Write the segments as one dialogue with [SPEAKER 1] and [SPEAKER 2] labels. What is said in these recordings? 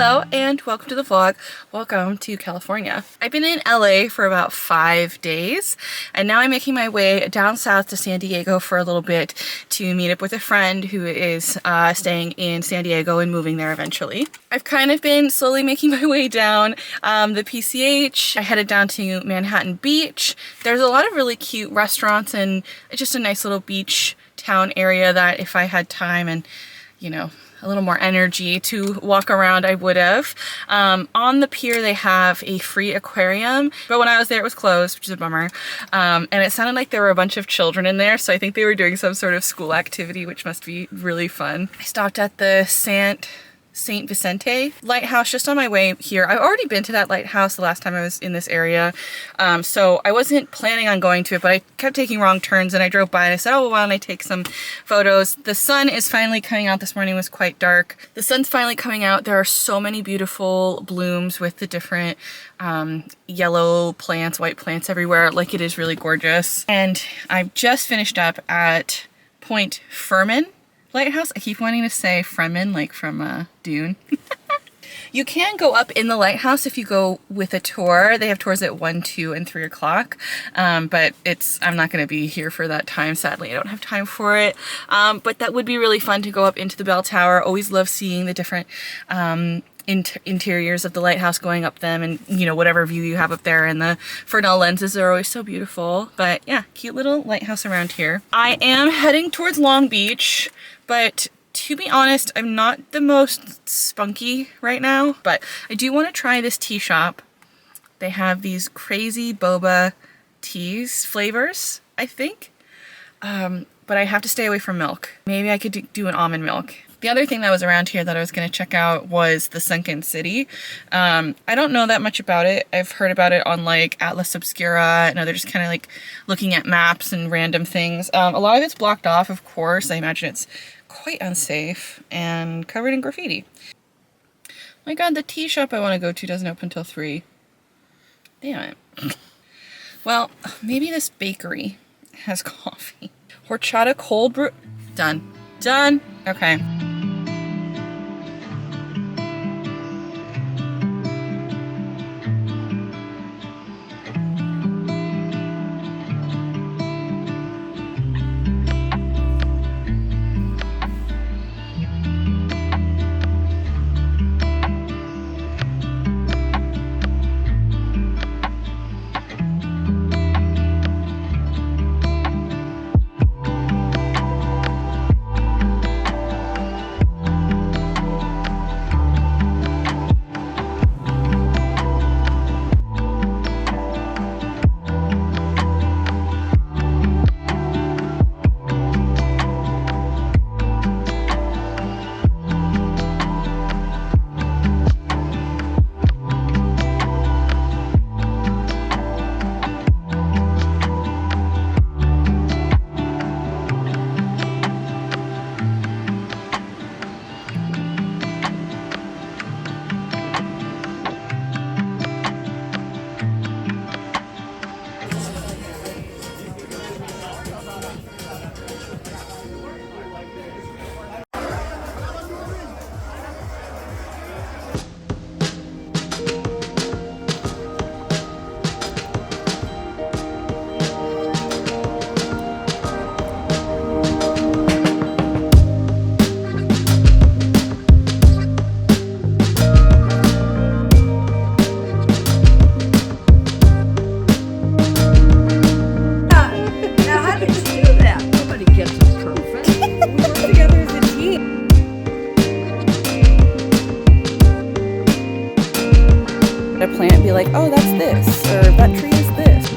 [SPEAKER 1] Hello and welcome to the vlog. Welcome to California. I've been in LA for about 5 days and now I'm making my way down south to San Diego for a little bit to meet up with a friend who is staying in San Diego and moving there eventually. I've kind of been slowly making my way down the PCH. I headed down to Manhattan Beach. There's a lot of really cute restaurants and it's just a nice little beach town area that if I had time and, you know, a little more energy to walk around, I would have. On the pier, they have a free aquarium, but when I was there, it was closed, which is a bummer. And it sounded like there were a bunch of children in there, so I think they were doing some sort of school activity, which must be really fun. I stopped at the St. Vicente lighthouse just on my way here. I've already been to that lighthouse the last time I was in this area, so I wasn't planning on going to it, but I kept taking wrong turns and I drove by and I said, oh, well, why don't I take some photos? The sun is finally coming out. This morning was quite dark. The sun's finally coming out. There are so many beautiful blooms with the different yellow plants, white plants everywhere. Like, it is really gorgeous. And I've just finished up at Point Fermin Lighthouse. I keep wanting to say Fremen, like from Dune. You can go up in the lighthouse if you go with a tour. They have tours at 1, 2, and 3 o'clock, but I'm not going to be here for that time, sadly. I don't have time for it, but that would be really fun to go up into the bell tower. Always love seeing the different interiors of the lighthouse, going up them, and you know, whatever view you have up there, and the Fresnel lenses are always so beautiful. But yeah, cute little lighthouse around here. I am heading towards Long Beach, but to be honest, I'm not the most spunky right now, but I do want to try this tea shop. They have these crazy boba teas flavors, I think, but I have to stay away from milk. Maybe I could do an almond milk. The other thing that was around here that I was going to check out was the Sunken City. I don't know that much about it. I've heard about it on like Atlas Obscura and other, just kind of like looking at maps and random things. A lot of it's blocked off, of course. I imagine it's quite unsafe and covered in graffiti. My god, the tea shop I want to go to doesn't open until 3. Damn it. Well, maybe this bakery has coffee. Horchata cold brew. Done. Done. Okay. Perfect. We work together as a team. A plant and be like, oh, that's this, or that tree is this.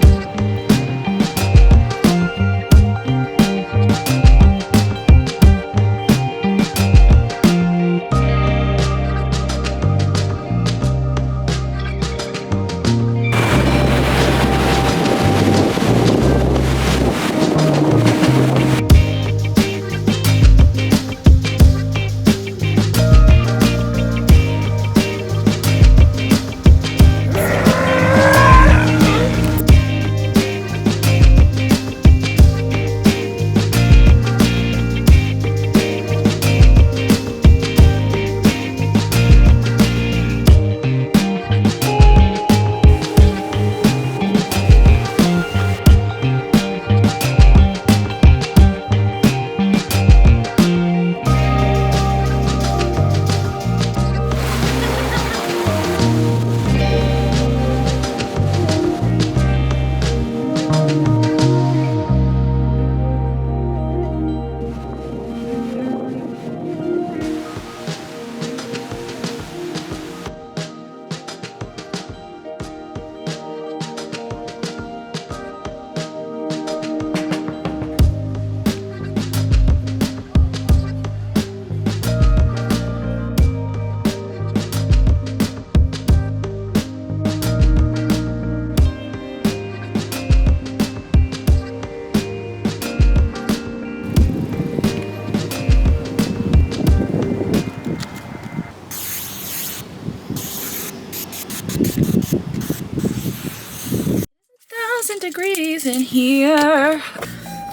[SPEAKER 1] Degrees in here.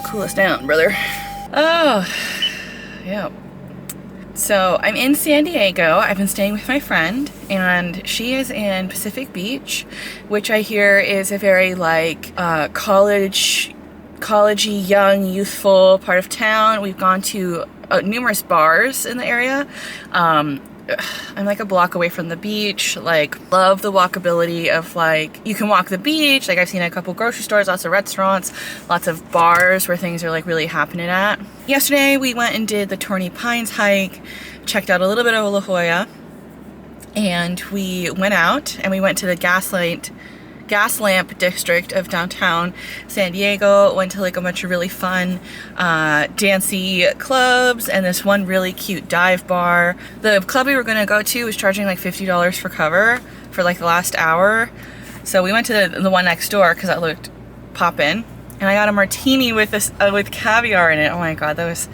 [SPEAKER 1] Cool us down, brother. Oh, yeah. So I'm in San Diego. I've been staying with my friend, and she is in Pacific Beach, which I hear is a very like collegey, young, youthful part of town. We've gone to numerous bars in the area. I'm like a block away from the beach. Like, love the walkability of like, you can walk the beach. Like, I've seen a couple grocery stores, lots of restaurants, lots of bars where things are like really happening at. Yesterday we went and did the Torrey Pines hike, checked out a little bit of La Jolla, and we went out and we went to the gas lamp district of downtown San Diego. Went to like a bunch of really fun dancey clubs and this one really cute dive bar. The club we were gonna go to was charging like $50 for cover for like the last hour, so we went to the one next door because that looked poppin', and I got a martini with this with caviar in it. Oh my god, that was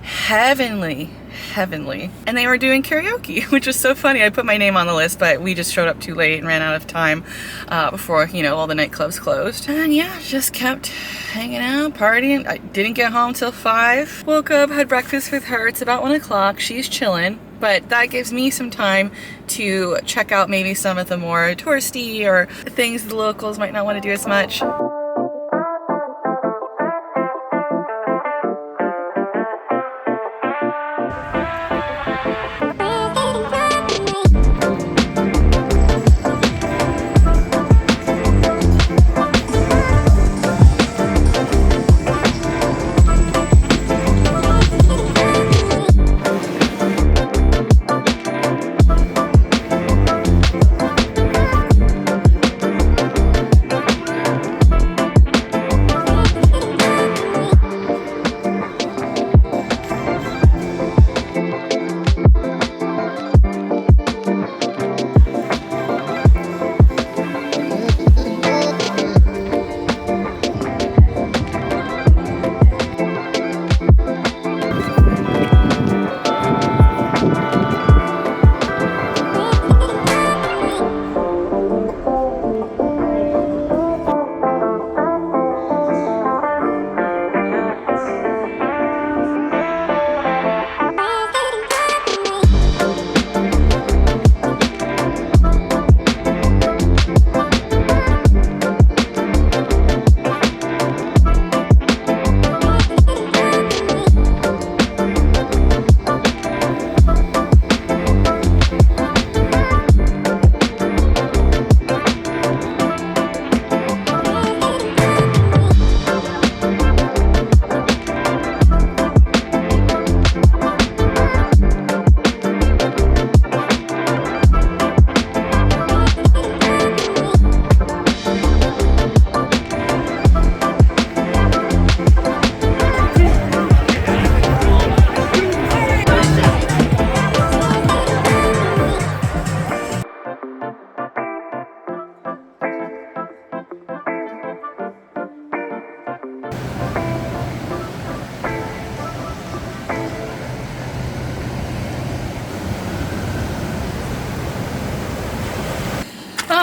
[SPEAKER 1] heavenly. And they were doing karaoke, which was so funny. I put my name on the list, but we just showed up too late and ran out of time before, you know, all the nightclubs closed. And then, yeah, just kept hanging out, partying. I didn't get home till 5. Woke up, had breakfast with her. It's about 1 o'clock. She's chilling, but that gives me some time to check out maybe some of the more touristy or things the locals might not want to do as much.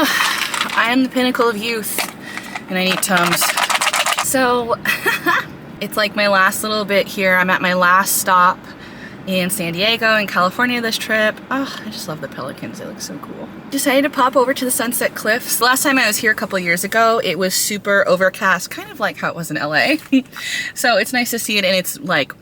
[SPEAKER 1] I am the pinnacle of youth and I need Tums. So it's like my last little bit here. I'm at my last stop in San Diego in California this trip. Oh, I just love the pelicans. They look so cool. Decided to pop over to the Sunset Cliffs. Last time I was here a couple years ago, it was super overcast, kind of like how it was in LA. So it's nice to see it in its like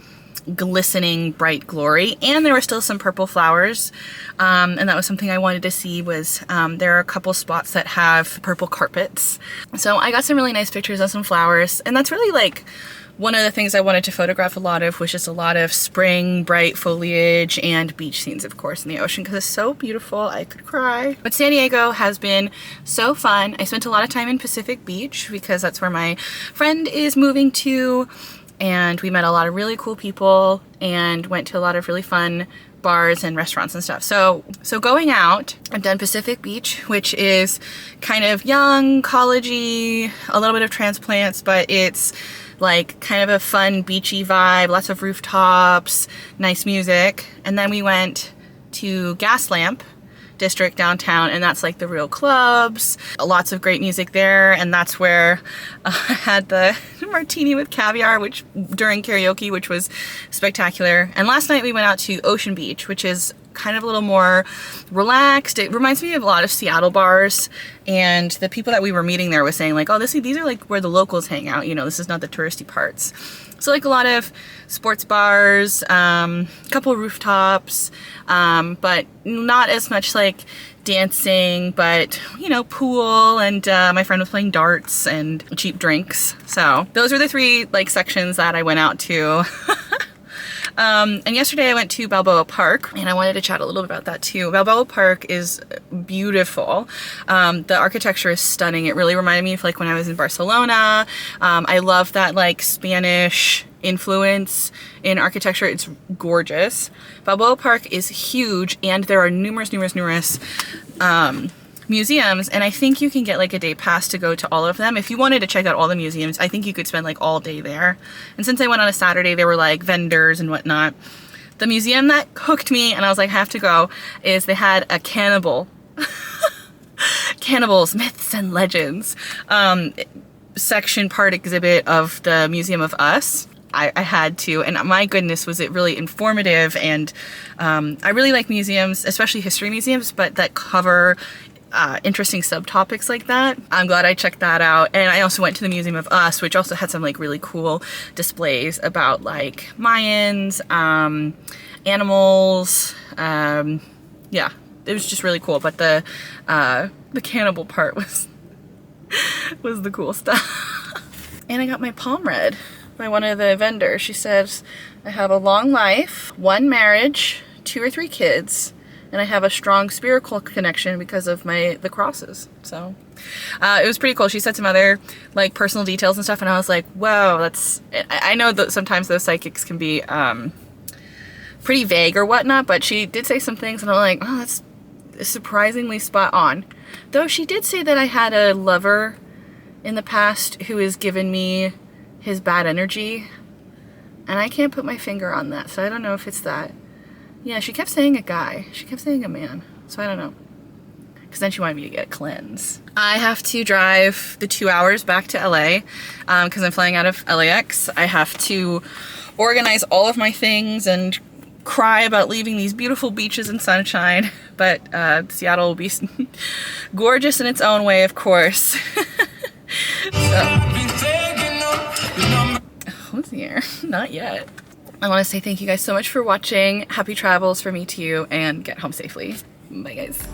[SPEAKER 1] glistening bright glory, and there were still some purple flowers, and that was something I wanted to see. Was there are a couple spots that have purple carpets, so I got some really nice pictures of some flowers, and that's really like one of the things I wanted to photograph a lot of, was just a lot of spring bright foliage and beach scenes, of course, in the ocean, because it's so beautiful. I could cry. But San Diego has been so fun. I spent a lot of time in Pacific Beach because that's where my friend is moving to, and we met a lot of really cool people and went to a lot of really fun bars and restaurants and stuff. So going out, I've done Pacific Beach, which is kind of young, collegey, a little bit of transplants, but it's like kind of a fun beachy vibe, lots of rooftops, nice music. And then we went to Gaslamp District downtown, and that's like the real clubs, lots of great music there, and that's where I had the martini with caviar, which during karaoke, which was spectacular. And last night we went out to Ocean Beach, which is kind of a little more relaxed. It reminds me of a lot of Seattle bars, and the people that we were meeting there was saying like, oh, these are like where the locals hang out, you know, this is not the touristy parts. So like a lot of sports bars, couple rooftops, but not as much like dancing, but you know, pool, and my friend was playing darts and cheap drinks. So those are the three like sections that I went out to. And yesterday I went to Balboa Park, and I wanted to chat a little bit about that too. Balboa Park is beautiful. The architecture is stunning. It really reminded me of like when I was in Barcelona. I love that like Spanish influence in architecture. It's gorgeous. Balboa Park is huge, and there are numerous museums, and I think you can get like a day pass to go to all of them. If you wanted to check out all the museums, I think you could spend like all day there. And since I went on a Saturday, there were like vendors and whatnot. The museum that hooked me, and I was like, I have to go, is they had a cannibals, myths and legends section part exhibit of the Museum of Us. I had to, and my goodness, was it really informative. And I really like museums, especially history museums, but that cover interesting subtopics like that. I'm glad I checked that out. And I also went to the Museum of Us, which also had some like really cool displays about like Mayans, animals. Yeah, it was just really cool. But the cannibal part was the cool stuff. And I got my palm read by one of the vendors. She says, I have a long life, 1 marriage, 2 or 3 kids, and I have a strong spiritual connection because of the crosses. So it was pretty cool. She said some other like personal details and stuff, and I was like, whoa, that's, I know that sometimes those psychics can be pretty vague or whatnot, but she did say some things, and I'm like, oh, that's surprisingly spot on. Though she did say that I had a lover in the past who has given me his bad energy, and I can't put my finger on that, so I don't know if it's that. Yeah, she kept saying a guy. She kept saying a man. So I don't know. Because then she wanted me to get a cleanse. I have to drive the 2 hours back to LA because I'm flying out of LAX. I have to organize all of my things and cry about leaving these beautiful beaches and sunshine. But Seattle will be gorgeous in its own way, of course. Who's here? Not yet. I want to say thank you guys so much for watching. Happy travels for me to you, and get home safely. Bye guys.